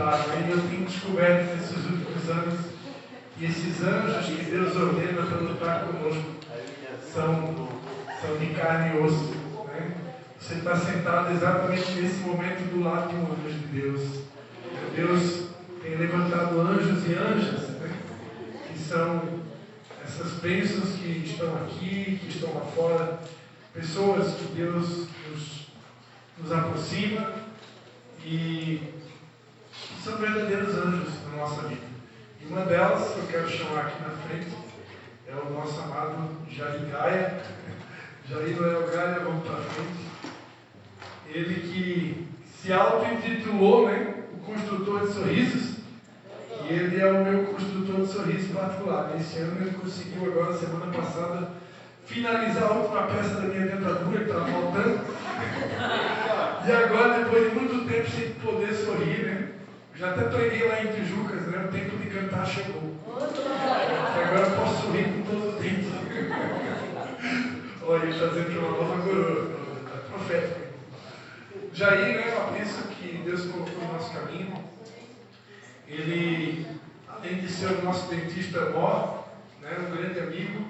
ajudar. E eu tenho descoberto nesses últimos anos que esses anjos que Deus ordena para lutar conosco são de carne e osso. Né? Você está sentado exatamente nesse momento do lado de um anjo de Deus. Deus tem levantado anjos e anjas, né? Que são essas bênçãos que estão aqui, que estão lá fora, pessoas que Deus nos aproxima e são verdadeiros anjos na nossa vida. E uma delas que eu quero chamar aqui na frente é o nosso amado Jair Gaia. Jair Noel Gaia, vamos para frente. Ele que se auto-intitulou, né, o construtor de sorrisos, e ele é o meu construtor de sorrisos particular. Esse ano ele conseguiu agora, semana passada, finalizar a última peça da minha dentadura que estava faltando. E agora, depois de muito tempo sem poder sorrir, né? Já até preguei lá em Tijucas, né? O tempo de cantar chegou. E agora eu posso sorrir com todos os dentes. Olha, ele está dizendo que é uma nova coroa, profética. Jair, né, uma bênção que Deus colocou no nosso caminho. Ele, além de ser o nosso dentista mor, né, um grande amigo,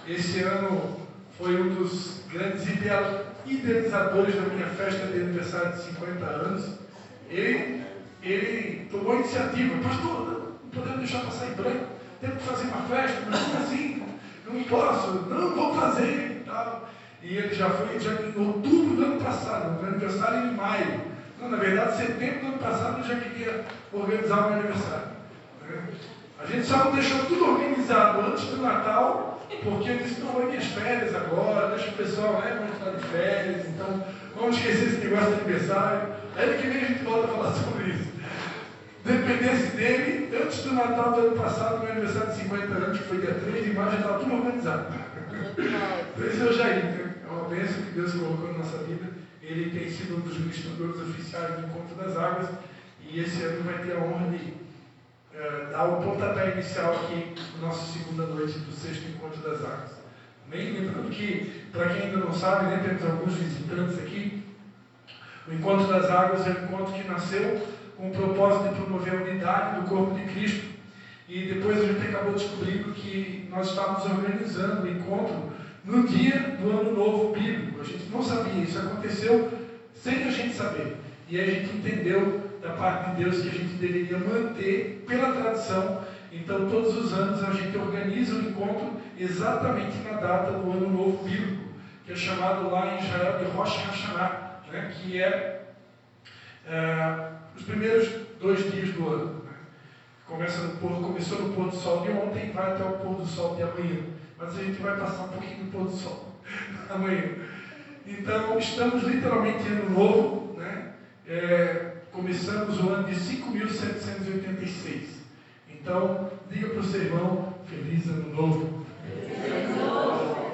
esse ano foi um dos grandes idealizadores da minha festa de aniversário de 50 anos. Ele tomou a iniciativa: pastor, não podemos deixar passar em branco, temos que fazer uma festa, mas como assim? Não posso, não vou fazer e tal. E ele já foi em outubro do ano passado, meu aniversário em maio. Não, na verdade, setembro do ano passado eu já queria organizar o meu aniversário. Né? A gente só não deixou tudo organizado antes do Natal, porque eu disse: não, vou minhas férias agora, deixa o pessoal, né, vamos estar de férias, então vamos esquecer esse negócio de aniversário. Aí que vem a gente volta a falar sobre isso. Dependesse dele, antes do Natal do ano passado, meu aniversário de 50 anos, que foi dia 3 de maio, já estava tudo organizado. Então esse é o Jair, né? É uma bênção que Deus colocou na nossa vida. Ele tem sido um dos ministradores oficiais do Encontro das Águas, e esse ano vai ter a honra de dar o pontapé inicial aqui na nossa segunda noite do 6º Encontro das Águas. Bem, lembrando que, para quem ainda não sabe, né, temos alguns visitantes aqui. O Encontro das Águas é um encontro que nasceu com o propósito de promover a unidade do corpo de Cristo. E depois a gente acabou descobrindo que nós estávamos organizando o encontro no dia do Ano Novo Bíblico. A gente não sabia, isso aconteceu sem a gente saber. E aí a gente entendeu da parte de Deus que a gente deveria manter pela tradição. Então todos os anos a gente organiza o encontro exatamente na data do Ano Novo Bíblico, que é chamado lá em Israel de Rosh Hashanah, né, que é os primeiros 2 dias do ano. Né? Começou no pôr do sol de ontem e vai até o pôr do sol de amanhã. Mas a gente vai passar um pouquinho do pôr do sol amanhã. Então, estamos literalmente em ano novo, né? Começamos o ano de 5.786. Então, diga para o seu irmão: feliz ano novo.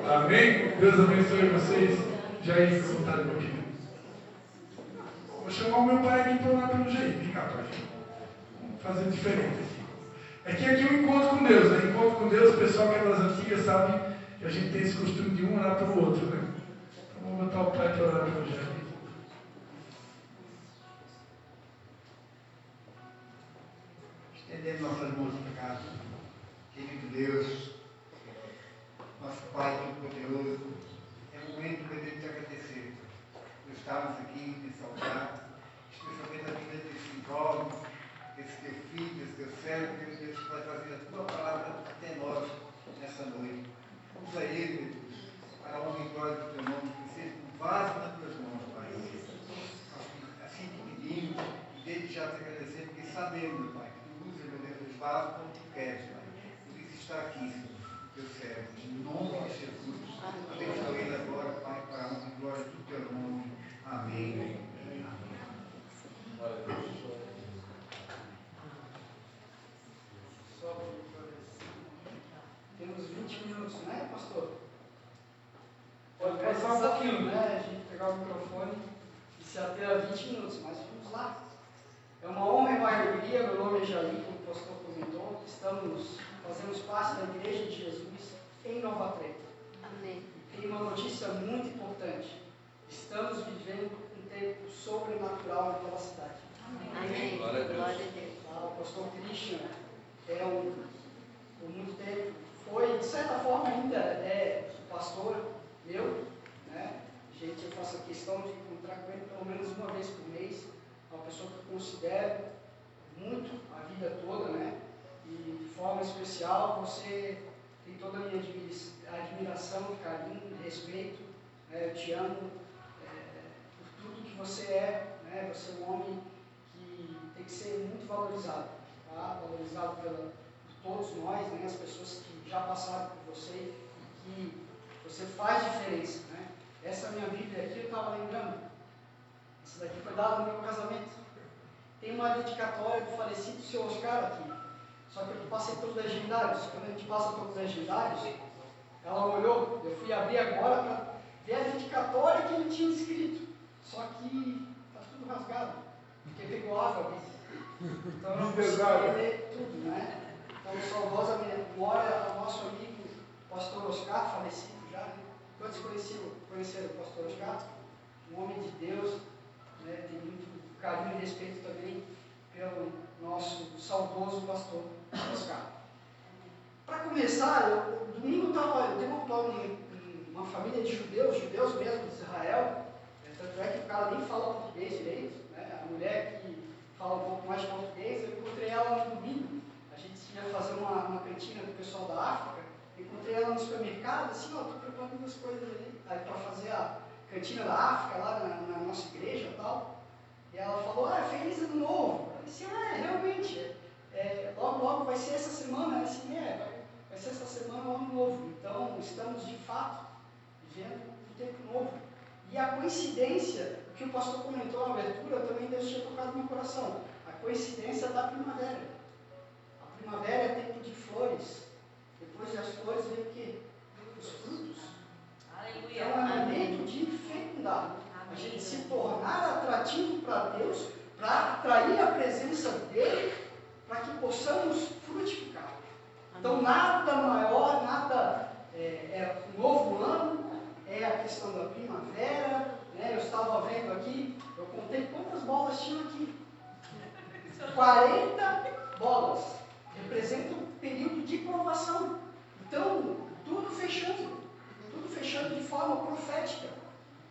Amém? Deus abençoe vocês. Já fica à vontade, meu querido. Vou chamar o meu pai aqui para orar pelo Jair. Vem cá, pai. Vamos fazer diferente aqui. É que aqui é um encontro com Deus, né? Encontro com Deus, o pessoal que é das antigas sabe que a gente tem esse costume de um orar pelo outro, né? Então vamos botar o pai para orar pelo Jair. Estendendo nossas mãos para cá, querido Deus, nosso Pai Todo-Poderoso, é o momento que eu tenho que te agradecer por estarmos aqui nesse altar, especialmente a vida desse jovem, desse teu filho, desse teu servo, meu Deus, que vai trazer a tua palavra até nós nessa noite. Usa ele, meu Deus, para a honra e glória do teu nome, que seja um vaso nas tuas mãos, Pai. Assim te pedimos e desde já te agradecer, porque sabemos, meu Pai, que tu usas, meu Deus, os vasos como tu queres, Pai. Por isso está aqui, Senhor, o teu servo, em nome de Jesus. Abençoe ele agora, Pai, para a honra e glória do teu nome. Amém. Temos 20 minutos, né, pastor? Pode passar um pouquinho, né? A gente pegar o microfone e se ater a 20 minutos, mas vamos lá. É uma honra e uma alegria. Meu nome é Jair, como o pastor comentou. Fazemos parte da Igreja de Jesus em Nova Trento. Amém. Tem uma notícia muito importante. Estamos vivendo um tempo sobrenatural naquela cidade. Amém. Glória a Deus. questão de encontrar com ele pelo menos uma vez por mês. É uma pessoa que eu considero muito a vida toda, né? E de forma especial, você tem toda a minha admiração, carinho, respeito. Né? Eu te amo por tudo que você é, né? Você é um homem que tem que ser muito valorizado, tá? Valorizado por todos nós, né? As pessoas que já passaram por você e que você faz diferença, né? Essa minha Bíblia aqui, eu estava lembrando, essa daqui foi dada no meu casamento. Tem uma dedicatória do falecido seu Oscar aqui, só que eu passei pelos legendários. Quando a gente passa pelos legendários, ela olhou, eu fui abrir agora para ver a dedicatória que ele tinha escrito, só que está tudo rasgado, porque pegou água ali. Então eu não consegui ler tudo, né? Então, saudosa memória ao nosso amigo pastor Oscar, falecido já, né? Todos conheceram o pastor Oscar, um homem de Deus, né? Tem muito carinho e respeito também pelo nosso saudoso pastor Oscar. Para começar, domingo eu dei uma aula em uma família de judeus mesmo, de Israel, tanto é que o cara nem fala português direito, né? A mulher que fala um pouco mais de português, eu encontrei ela no domingo. A gente ia fazer uma cantina do pessoal da África, encontrei ela no supermercado, assim, estou preparando umas coisas aí para fazer a cantina da África lá na nossa igreja e tal. E ela falou, feliz ano novo. Eu disse, realmente, logo vai ser essa semana. Ela disse, vai ser essa semana o ano novo. Então, estamos de fato vivendo um tempo novo. E a coincidência, o que o pastor comentou na abertura, também Deus tinha tocado no meu coração. A coincidência da primavera. A primavera é tempo de flores. Depois das flores vem o quê? Os frutos. Aleluia. É um momento de fecundar. A gente se tornar atrativo para Deus, para atrair a presença dEle, para que possamos frutificar. Então, nada maior, nada um novo ano, é a questão da primavera, né? Eu estava vendo aqui, eu contei quantas bolas tinham aqui. 40 bolas. Representa um período de provação. Então, tudo fechando de forma profética.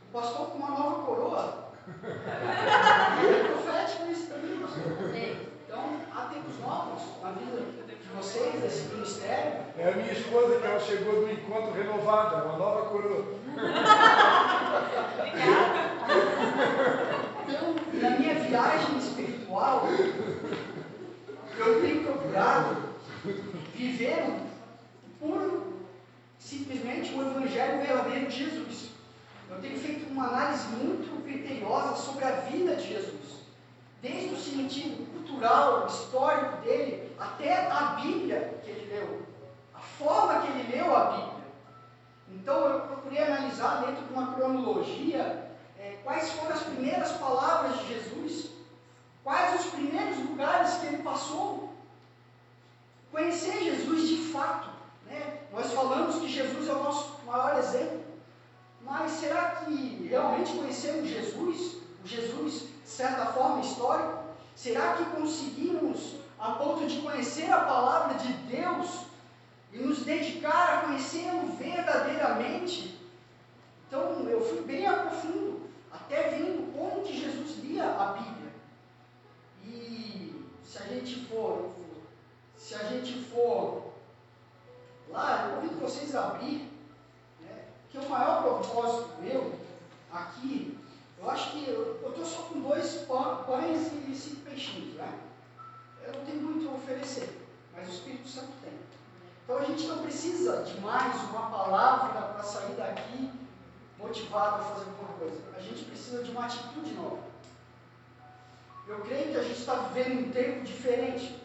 O pastor com uma nova coroa. É profético isso também, pastor. Então, há tempos novos na vida de vocês, desse ministério. É a minha esposa que ela chegou do encontro renovada, uma nova coroa. Então, na minha viagem espiritual, eu tenho procurado viver simplesmente o Evangelho verdadeiro de Jesus. Eu tenho feito uma análise muito criteriosa sobre a vida de Jesus, desde o sentido cultural, histórico dele, até a Bíblia que ele leu, a forma que ele leu a Bíblia. Então eu procurei analisar dentro de uma cronologia quais foram as primeiras palavras de Jesus, quais os primeiros lugares que ele passou. Conhecer Jesus de fato, né? Nós falamos que Jesus é o nosso maior exemplo, mas será que realmente conhecemos Jesus? O Jesus, de certa forma, histórico? Será que conseguimos, a ponto de conhecer a palavra de Deus e nos dedicar a conhecê-lo verdadeiramente? Então, eu fui bem a profundo, até vendo como que Jesus lia a Bíblia. E se a gente for lá, eu convido vocês a abrir, né, que o maior propósito meu aqui, eu acho que eu estou só com 2 pães e 5 peixinhos, né? Eu não tenho muito a oferecer, mas o Espírito Santo tem. Então a gente não precisa de mais uma palavra para sair daqui motivado a fazer alguma coisa. A gente precisa de uma atitude nova. Eu creio que a gente está vivendo um tempo diferente.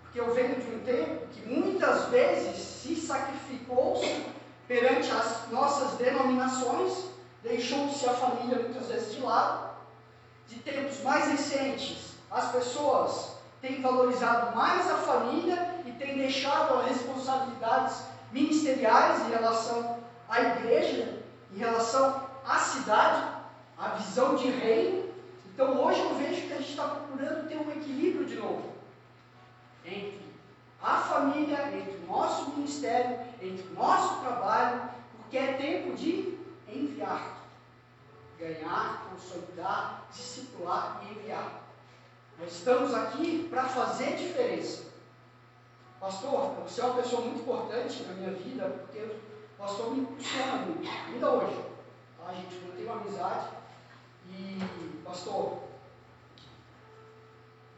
Porque eu venho de um tempo que muitas vezes se sacrificou-se perante as nossas denominações, deixou-se a família muitas vezes de lado. De tempos mais recentes, as pessoas têm valorizado mais a família e têm deixado as responsabilidades ministeriais em relação à igreja, em relação à cidade, à visão de reino. Então hoje eu vejo que a gente está procurando ter um equilíbrio de novo entre a família, entre o nosso ministério, entre o nosso trabalho, porque é tempo de enviar. ganhar, consolidar, discipular e enviar. Nós estamos aqui para fazer diferença. Pastor, você é uma pessoa muito importante na minha vida, porque o pastor me impulsiona muito, ainda hoje. Tá? A gente mantém uma amizade e, pastor,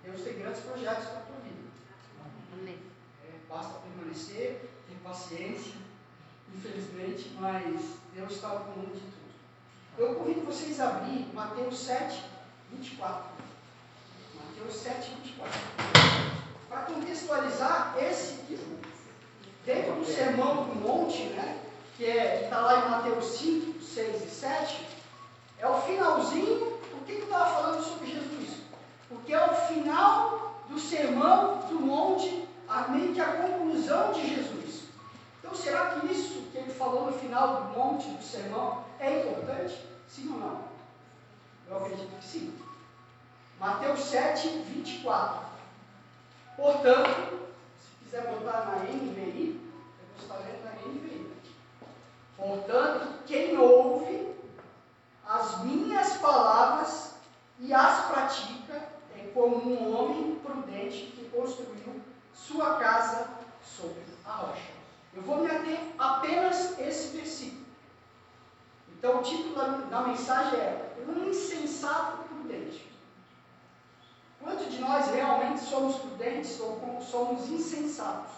Deus tem grandes projetos para a tua vida. Basta permanecer, ter paciência, infelizmente, mas Deus está no comando de tudo. Eu convido vocês a abrir Mateus 7, 24. Mateus 7, 24. Para contextualizar esse título, dentro do Sermão do Monte, né, que está lá em Mateus 5, 6 e 7, é o finalzinho. Por que eu estava falando sobre Jesus? Porque é o final do Sermão do Monte, meio que a conclusão de Jesus. Então, será que isso que ele falou no final do monte, do sermão, é importante? Sim ou não? Eu acredito que sim. Mateus 7, 24. Portanto, se quiser botar na NVI, eu vou estar lendo na NVI. Portanto, quem ouve as minhas palavras e as pratica é como um homem prudente que construiu sua casa sobre a rocha. Eu vou me ater apenas esse versículo. Então, o título da mensagem é Um Insensato Prudente. Quantos de nós realmente somos prudentes ou somos insensatos?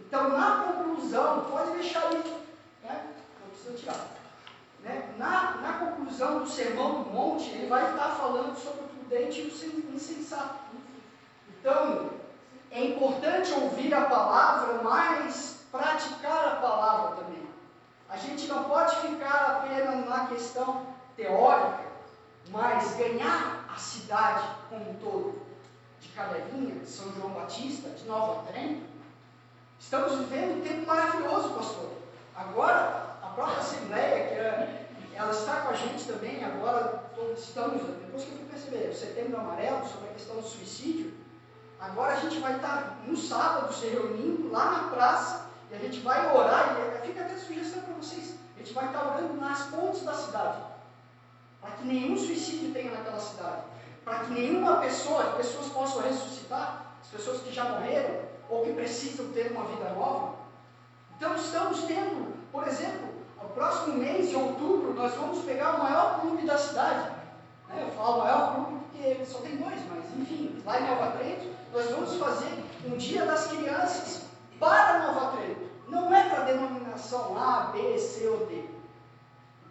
Então, na conclusão, pode deixar aí, né? Não precisa tirar. Né? Na conclusão do Sermão do Monte, ele vai estar falando sobre o prudente e o insensato. Então, é importante ouvir a palavra, mas praticar a palavra também. A gente não pode ficar apenas na questão teórica, mas ganhar a cidade como um todo, de Cadelinha, de São João Batista, de Nova Trento. Estamos vivendo um tempo maravilhoso, pastor. Agora, a própria Assembleia, ela está com a gente também, agora estamos, depois que eu fui perceber, o Setembro Amarelo, sobre a questão do suicídio. Agora a gente vai estar no sábado se reunindo lá na praça e a gente vai orar, e fica até sugestão para vocês, a gente vai estar orando nas pontes da cidade, para que nenhum suicídio tenha naquela cidade, para que nenhuma pessoa, as pessoas possam ressuscitar, as pessoas que já morreram ou que precisam ter uma vida nova. Então estamos tendo, por exemplo, no próximo mês de outubro, nós vamos pegar o maior clube da cidade. Eu falo maior clube porque só tem dois, mas enfim, lá em Nova Trento, nós vamos fazer um dia das crianças para Nova Trento. Não é para denominação A, B, C ou D.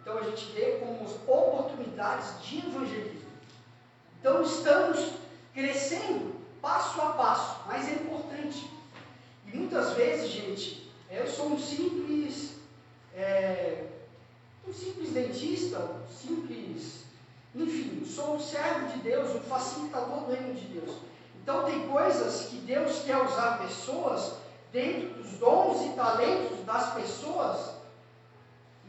Então a gente vê como oportunidades de evangelismo. Então estamos crescendo passo a passo, mas é importante. E muitas vezes, gente, eu sou um simples dentista, enfim, sou um servo de Deus, um facilitador do reino de Deus. Então tem coisas que Deus quer usar pessoas dentro dos dons e talentos das pessoas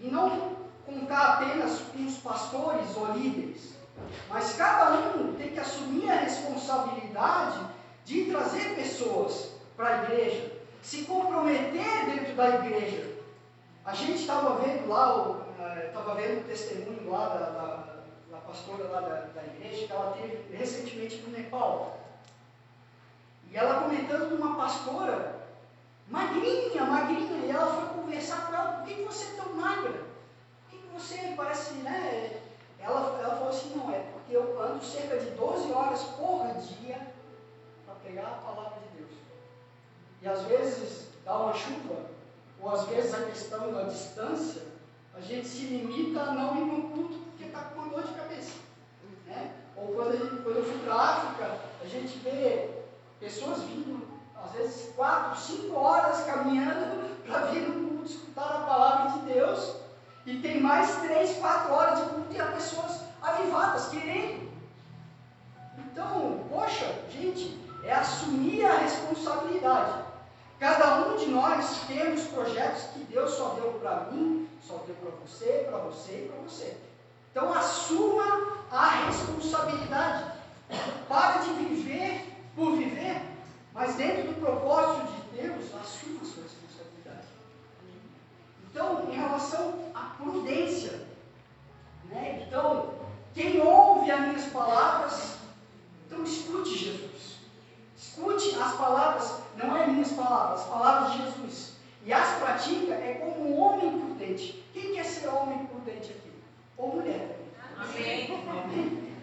e não contar apenas com os pastores ou líderes, mas cada um tem que assumir a responsabilidade de trazer pessoas para a igreja, se comprometer dentro da igreja. A gente estava vendo lá, estava vendo o testemunho lá da pastora lá da igreja, que ela teve recentemente no Nepal. E ela comentando com uma pastora, magrinha, e ela foi conversar com ela, por que você é tão magra? Por que você parece, né? Ela falou assim, não, é porque eu ando cerca de 12 horas por dia para pregar a palavra de Deus. E às vezes dá uma chuva, ou às vezes a questão da distância, a gente se limita a não ir no culto porque está com uma dor de cabeça. Né? Ou quando eu fui para a África, a gente vê pessoas vindo, às vezes 4, 5 horas caminhando para vir no culto escutar a palavra de Deus, e tem mais 3, 4 horas de culto e há pessoas avivadas, querendo. Então, poxa, gente, é assumir a responsabilidade. Cada um de nós temos projetos que Deus só deu para mim, só deu para você, para você e para você. Então, assuma a responsabilidade. Pare de viver por viver, mas dentro do propósito de Deus, assuma a sua responsabilidade. Então, em relação à prudência, né? Então, ou mulher. Amém. Amém?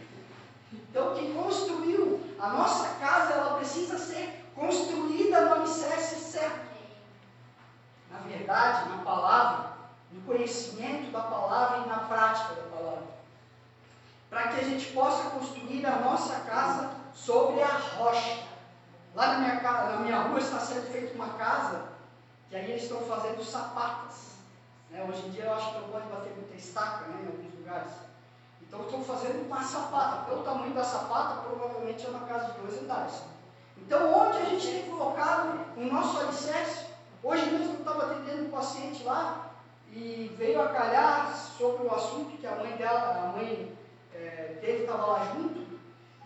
Então, quem construiu a nossa casa, ela precisa ser construída no alicerce certo. Na verdade, na palavra, no conhecimento da palavra e na prática da palavra. Para que a gente possa construir a nossa casa sobre a rocha. Lá na minha rua está sendo feita uma casa, que aí eles estão fazendo sapatas. Né? Hoje em dia eu acho que não pode bater muita estaca, né, em alguns lugares. Então estão fazendo uma sapata. Pelo tamanho da sapata, provavelmente é uma casa de 2 andares. Então onde a gente tem colocado o nosso alicerce? Hoje mesmo eu estava atendendo um paciente lá e veio a calhar sobre o assunto que a mãe dele estava lá junto,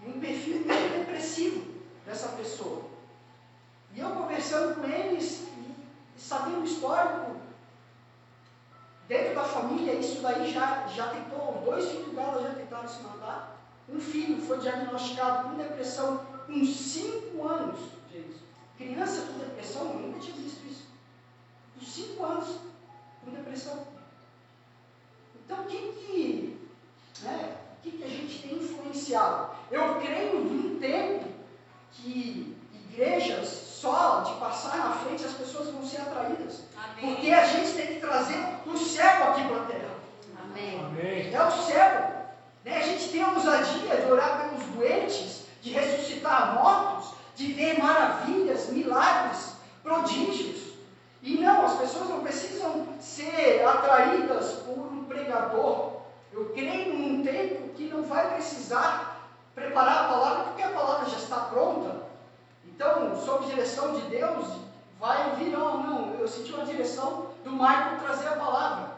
e um perfil bem depressivo dessa pessoa. E eu conversando com eles e sabendo o histórico, dentro da família, isso daí já tentou, 2 filhos dela já tentaram se matar. Um filho foi diagnosticado com depressão com 5 anos, gente. Criança com depressão, eu nunca tinha visto isso. Com 5 anos com depressão. Então, o que a gente tem influenciado? Eu creio num tempo que igrejas, só de passar na frente, as pessoas vão ser atraídas. Amém. Porque a gente tem que trazer o céu aqui para a terra. Amém. Amém. É o céu. Né? A gente tem a ousadia de orar pelos doentes, de ressuscitar mortos, de ver maravilhas, milagres, prodígios. E não, as pessoas não precisam ser atraídas por um pregador. Eu creio num tempo que não vai precisar preparar a palavra, porque a palavra já está pronta. Então, sob direção de Deus, vai vir, não, eu senti uma direção do Michael trazer a palavra.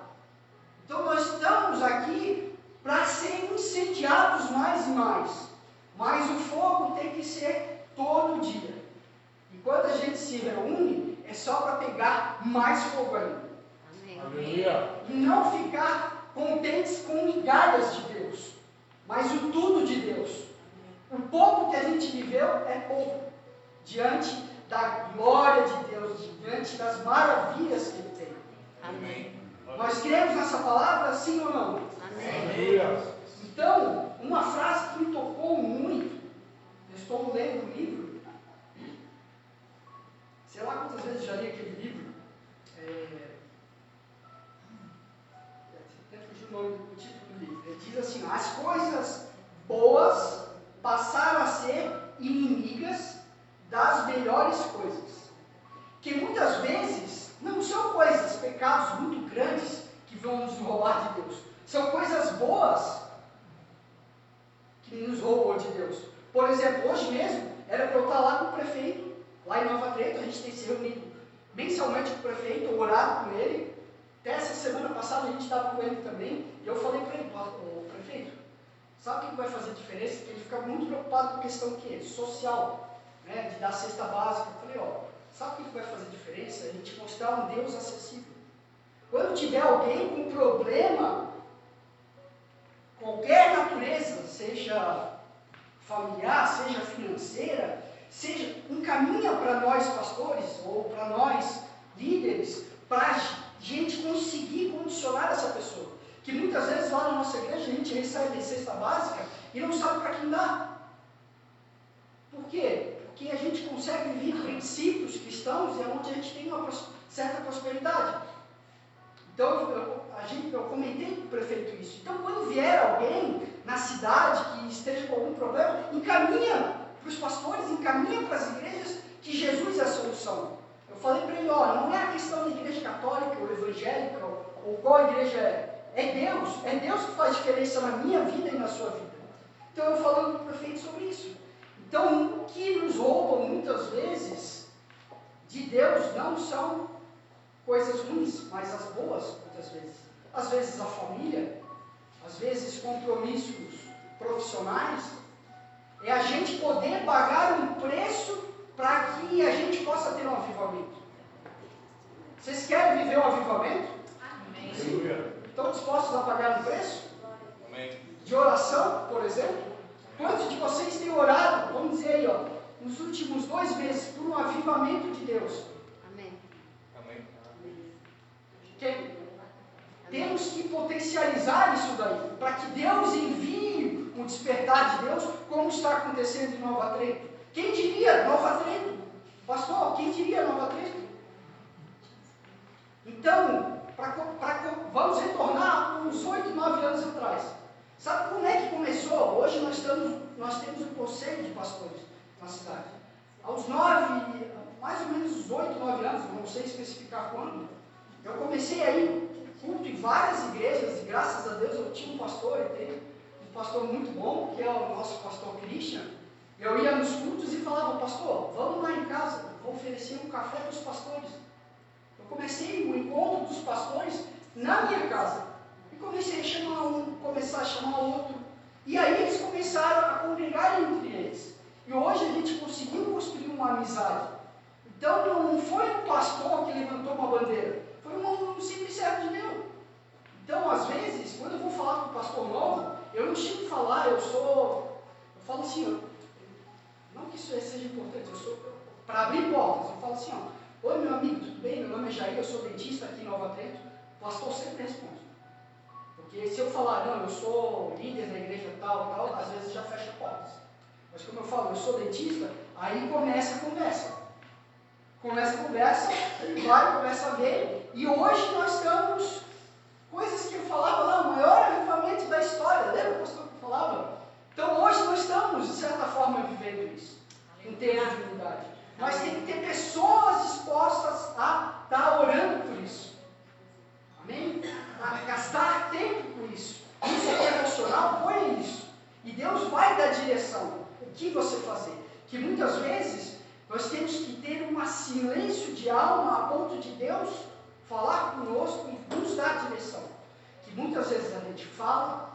Então, nós estamos aqui para ser incendiados mais e mais. Mas o fogo tem que ser todo dia. E quando a gente se reúne, é só para pegar mais fogo ainda. Aleluia. E não ficar contentes com migalhas de Deus, mas o tudo de Deus. O pouco que a gente viveu é pouco, diante da glória de Deus, diante das maravilhas que Ele tem. Amém. Nós cremos nessa palavra, sim ou não? Amém. Aleluia. Então, uma frase que me tocou muito, eu estou lendo um livro, sei lá quantas vezes já li aquele livro, até fugiu o nome do título do livro. Ele diz assim: as coisas boas passaram a ser inimigas das melhores coisas. Que muitas vezes não são coisas, pecados muito grandes que vão nos roubar de Deus. São coisas boas que nos roubam de Deus. Por exemplo, hoje mesmo era para eu estar lá com o prefeito, lá em Nova Trento. A gente tem se reunido mensalmente com o prefeito, orado com ele. Até essa semana passada a gente estava com ele também. E eu falei para ele: o prefeito, sabe o que vai fazer diferença? Porque ele fica muito preocupado com a questão social, né, de dar cesta básica. Eu falei: sabe o que vai fazer diferença? A gente mostrar um Deus acessível. Quando tiver alguém com problema, qualquer natureza, seja familiar, seja financeira, seja, encaminha para nós pastores ou para nós líderes, para a gente conseguir condicionar essa pessoa. Que muitas vezes lá na nossa igreja a gente recebe cesta básica e não sabe para quem dar. Por quê? Porque a gente consegue viver princípios cristãos e é onde a gente tem uma certa prosperidade. Então, eu comentei com o prefeito isso. Então, quando vier alguém na cidade que esteja com algum problema, encaminha para os pastores, encaminha para as igrejas que Jesus é a solução. Eu falei para ele: não é a questão da igreja católica ou evangélica ou qual igreja é. É Deus que faz diferença na minha vida e na sua vida. Então, eu falando com o prefeito sobre isso. Então, o que nos roubam muitas vezes de Deus não são coisas ruins, mas as boas, muitas vezes. Às vezes a família, às vezes compromissos profissionais, é a gente poder pagar um preço para que a gente possa ter um avivamento. Vocês querem viver um avivamento? Amém. Sim. Estão dispostos a pagar um preço? Amém. De oração, por exemplo? Quantos de vocês têm orado, vamos dizer aí, nos últimos 2 meses, por um avivamento de Deus? Amém. Amém. Quem? Temos que potencializar isso daí, para que Deus envie um despertar de Deus, como está acontecendo em Nova Trento. Quem diria Nova Trento? Pastor, quem diria Nova Trento? Então, vamos retornar uns 8, 9 anos atrás. Sabe como é que começou? Hoje nós temos um conselho de pastores na cidade. Aos mais ou menos uns 8, 9 anos, não sei especificar quando, eu comecei a ir culto em várias igrejas, e graças a Deus eu tinha um pastor, eu tenho um pastor muito bom, que é o nosso pastor Christian. Eu ia nos cultos e falava, pastor, vamos lá em casa, vou oferecer um café para os pastores. Eu comecei o encontro dos pastores na minha casa. E comecei a chamar um, começar a chamar outro. E aí eles começaram a congregar entre eles. E hoje a gente conseguiu construir uma amizade. Então não foi um pastor que levantou uma bandeira, foi um simples servo de Deus. Então, às vezes, quando eu vou falar com o pastor novo, eu não chego a falar, eu falo assim, não que isso seja importante, para abrir portas, eu falo assim, oi meu amigo, tudo bem? Meu nome é Jair, eu sou dentista aqui em Nova Trento. O pastor sempre responde. Porque se eu falar, não, eu sou líder da igreja tal, às vezes já fecha portas. Mas como eu falo, eu sou dentista, aí começa a conversa. Ele vai, começa a ver, e hoje nós estamos, coisas que eu falava, não, o maior avivamento da história, lembra, pastor, que eu falava? Então hoje nós estamos, de certa forma, vivendo isso, em termos de unidade. Mas tem que ter pessoas dispostas a estar orando por isso. Amém? A gastar tempo por isso. Isso é devocional, põe isso. E Deus vai dar direção. O que você fazer? Que muitas vezes nós temos que ter um silêncio de alma a ponto de Deus falar conosco e nos dar direção. Que muitas vezes a gente fala,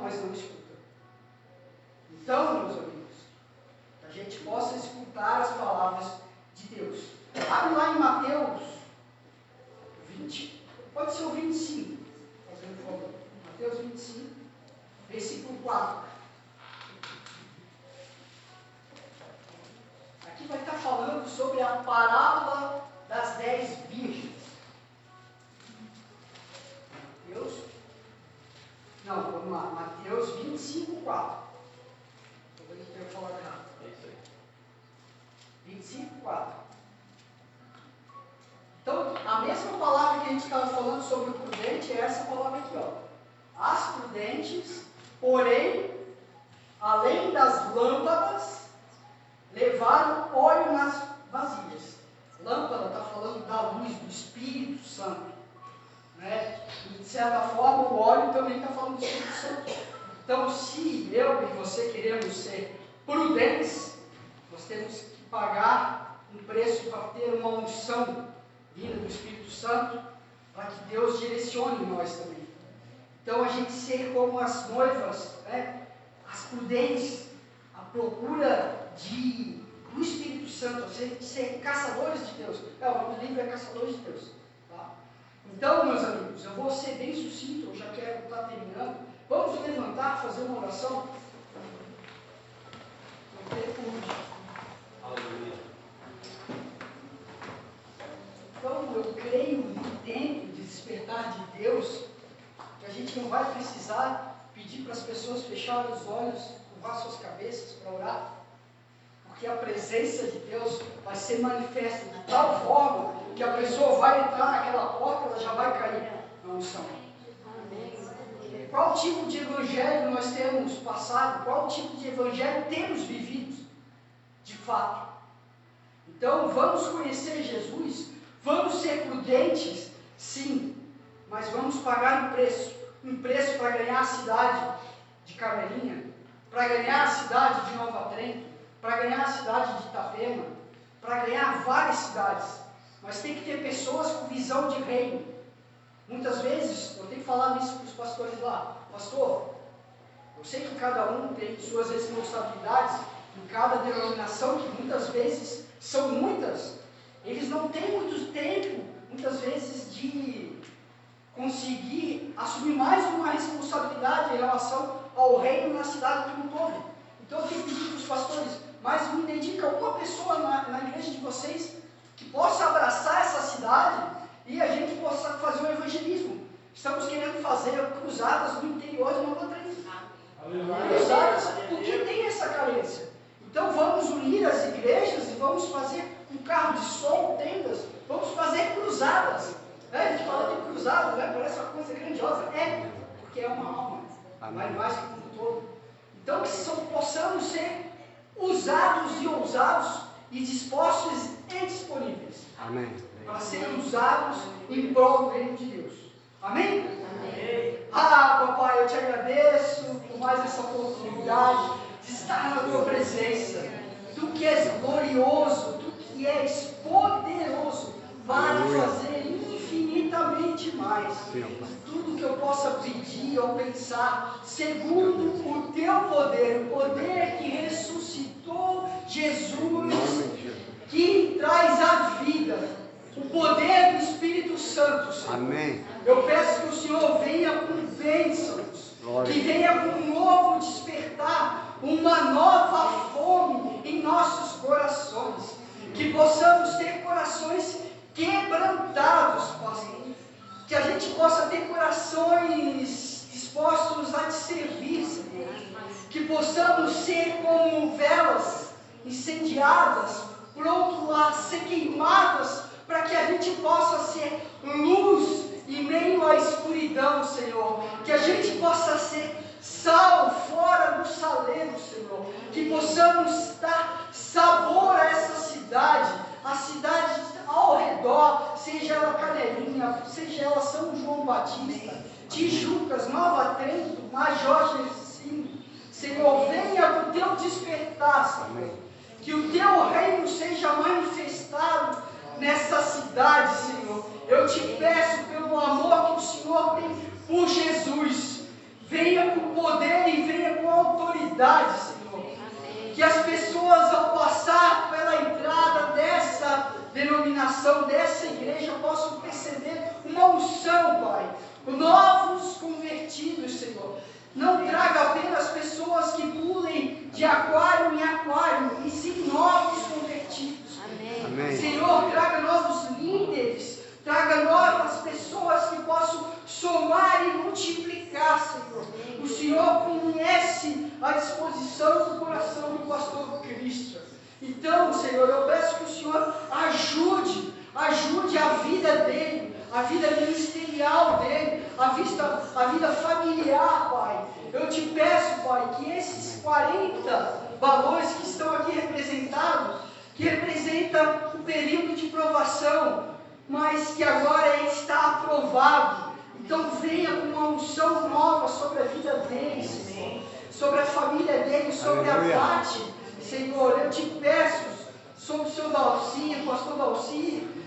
mas não escuta. Então, meus amigos, a gente possa escutar as palavras de Deus. Abre lá em Mateus 20, pode ser o 25, fazendo favor. Mateus 25, versículo 4. Aqui vai estar falando sobre a parábola das 10 virgens. Vamos lá, Mateus 25, 4. Talvez eu tenha falado errado. É isso aí. 25, 4. Então, a mesma palavra que a gente estava falando sobre o prudente é essa palavra aqui, ó. As prudentes, porém, além das lâmpadas, levaram óleo nas vasilhas. Lâmpada está falando da luz, do Espírito Santo. Né? E, de certa forma, o óleo também está falando do Espírito Santo. Então, se eu e você queremos ser prudentes, nós temos que pagar um preço para ter uma unção vinda do Espírito Santo, para que Deus direcione nós também. Então, a gente ser como as noivas, né? As prudentes, a procura do Espírito Santo, ser caçadores de Deus. O nome do livro é Caçadores de Deus. Tá? Então, meus amigos, eu vou ser bem sucinto, eu já quero estar terminando. Vamos levantar, fazer uma oração. Aleluia. Então, eu creio no tempo de despertar de Deus, que a gente não vai precisar pedir para as pessoas fecharem os olhos, curvar suas cabeças para orar, porque a presença de Deus vai ser manifesta de tal forma que a pessoa vai entrar naquela porta, ela já vai cair na unção. Qual tipo de evangelho nós temos passado? Qual tipo de evangelho temos vivido? De fato. Então, vamos conhecer Jesus, vamos ser prudentes, sim, mas vamos pagar um preço para ganhar a cidade de Carmelinha, para ganhar a cidade de Nova Trento, para ganhar a cidade de Itapema, para ganhar várias cidades. Mas tem que ter pessoas com visão de reino. Muitas vezes, eu tenho falado isso para os pastores lá, pastor, eu sei que cada um tem suas responsabilidades em cada denominação, que muitas vezes são muitas, eles não têm muito tempo, muitas vezes, de conseguir assumir mais uma responsabilidade em relação ao reino na cidade como um todo. Então eu tenho pedido para os pastores, mas me dedica uma pessoa na igreja de vocês que possa abraçar essa cidade e a gente possa fazer fazer cruzadas no interior de Nova Trento. Cruzadas, porque tem essa carência. Então vamos unir as igrejas e vamos fazer um carro de som, tendas, vamos fazer cruzadas. A gente fala de cruzadas, parece uma coisa grandiosa. É, porque é uma alma, vai mais que o mundo todo. Então que possamos ser usados e ousados e dispostos e disponíveis. Amém. Para serem usados em prol do reino de Deus. Amém? Amém. Papai, eu te agradeço por mais essa oportunidade de estar na tua presença. Tu que és glorioso, tu que és poderoso para fazer infinitamente mais. Tudo que eu possa pedir ou pensar, segundo o teu poder, o poder que ressuscitou Jesus, que traz a vida, o poder do Espírito Santo, Senhor. Amém. Eu peço que o Senhor venha com bênçãos, que venha com um novo despertar, uma nova fome em nossos corações, que possamos ter corações quebrantados, pastor, que a gente possa ter corações dispostos a te servir, Senhor, que possamos ser como velas incendiadas, pronto a ser queimadas, para que a gente possa ser luz em meio à escuridão, Senhor, que a gente possa ser sal fora do saleiro, Senhor, que possamos dar sabor a essa cidade, a cidade ao redor, seja ela Canelinha, seja ela São João Batista, Tijucas, Nova Trento, Major Gercino. Senhor, venha com o teu despertar, Senhor, que o teu reino seja manifestado nessa cidade, Senhor. Eu te peço pelo amor que o Senhor tem por Jesus, venha com poder e venha com autoridade, Senhor. Que as pessoas, ao passar pela entrada dessa denominação, dessa igreja, possam perceber uma unção, Pai. Novos convertidos, Senhor. Não traga apenas pessoas que pulem de aquário em aquário, e sim novos convertidos. Amém. Senhor, traga novos líderes, traga novas pessoas que possam somar e multiplicar, Senhor. O Senhor conhece a disposição do coração do pastor Cristo. Então, Senhor, eu peço que o Senhor ajude a vida dele, a vida ministerial dele, a vida familiar, Pai. Eu te peço, Pai, que esses 40 valores que estão aqui representados, que representa o período de provação, mas que agora ele está aprovado. Então venha com uma unção nova sobre a vida dele, Senhor, sobre a família dele, sobre a Tati, Senhor. Eu te peço sobre o seu Dalcinho, pastor Dalcinho,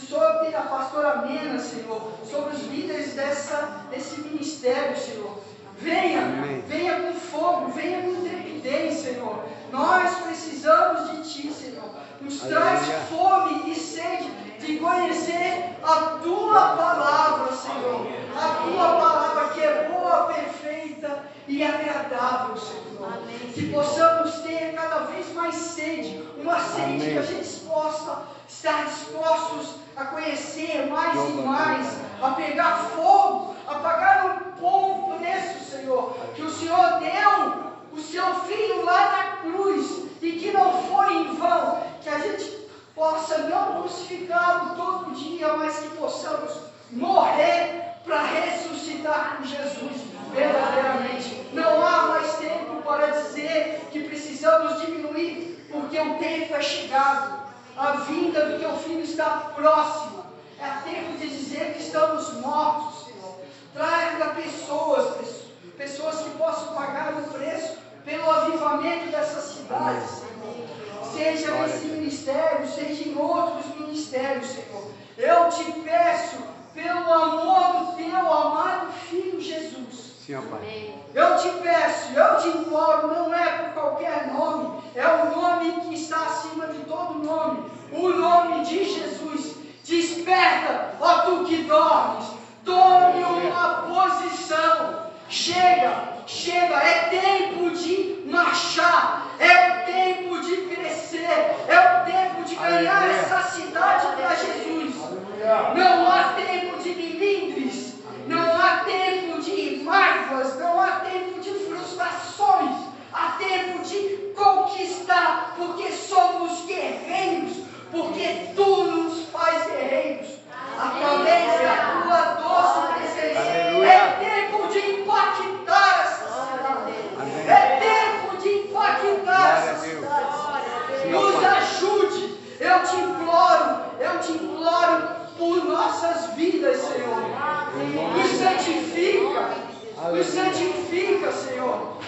sobre a pastora Mena, Senhor, sobre os líderes desse ministério, Senhor. Venha com fogo, venha com intrepidez, Senhor. Nós precisamos de Ti, Senhor. Nos traz fome e sede de conhecer a Tua palavra, Senhor. A Tua palavra que é boa, perfeita e agradável, Senhor. Que possamos ter cada vez mais sede, uma sede que a gente possa estar dispostos a conhecer mais e mais, a pegar fogo, a pagar um bom preço, Senhor, que o Senhor deu o seu Filho lá na cruz, e que não foi em vão, que a gente possa não crucificá-lo todo dia, mas que possamos morrer para ressuscitar com Jesus verdadeiramente. Não há mais tempo para dizer que precisamos diminuir, porque o tempo é chegado. A vinda do teu Filho está próxima. É tempo de dizer que estamos mortos, Senhor. Traga pessoas que possam pagar o preço pelo avivamento dessa cidade, Senhor. Seja nesse ministério, seja em outros ministérios, Senhor. Eu te peço, pelo amor do teu amado Filho Jesus. Sim, Pai. Eu te peço, eu te imploro, não é por qualquer nome, é o nome que está acima de todo nome, o nome de Jesus. Desperta, ó tu que dormes, tome uma posição. Chega, é tempo de marchar, é o tempo de crescer, é o tempo de ganhar essa cidade para Jesus. Não há tempo de milindres, não há tempo de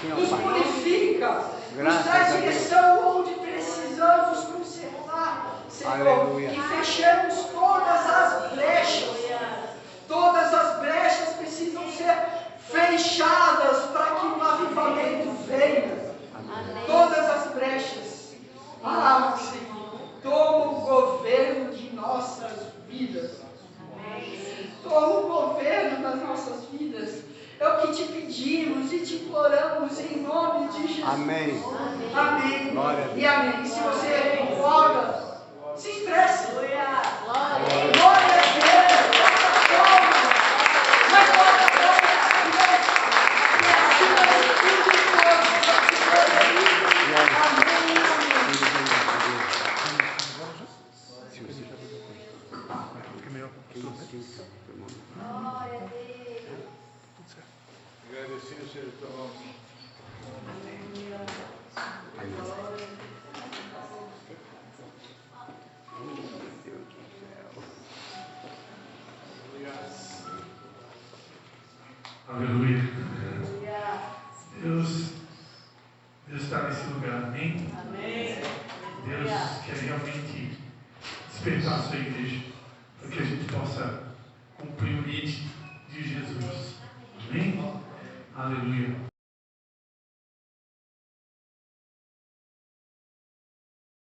nos purifica, nos Graças dá a Deus. direção onde precisamos consertar, Senhor, Aleluia. e fechamos todas as brechas. Todas as brechas precisam ser fechadas para que o avivamento venha. Todas as brechas. Ah, Senhor, toma o governo de nossas vidas. Toma o governo das nossas vidas. É o que te pedimos e te imploramos em nome de Jesus. Amém. Amém. Glória a Deus. E amém. E se você concorda, se expresse. Glória. Glória a Deus. Mas glória a Deus. E acima de tudo e todos. Amém. Agradecer o Senhor pelo nome. Aleluia. Deus está nesse lugar, amém? Deus quer realmente despertar a sua igreja.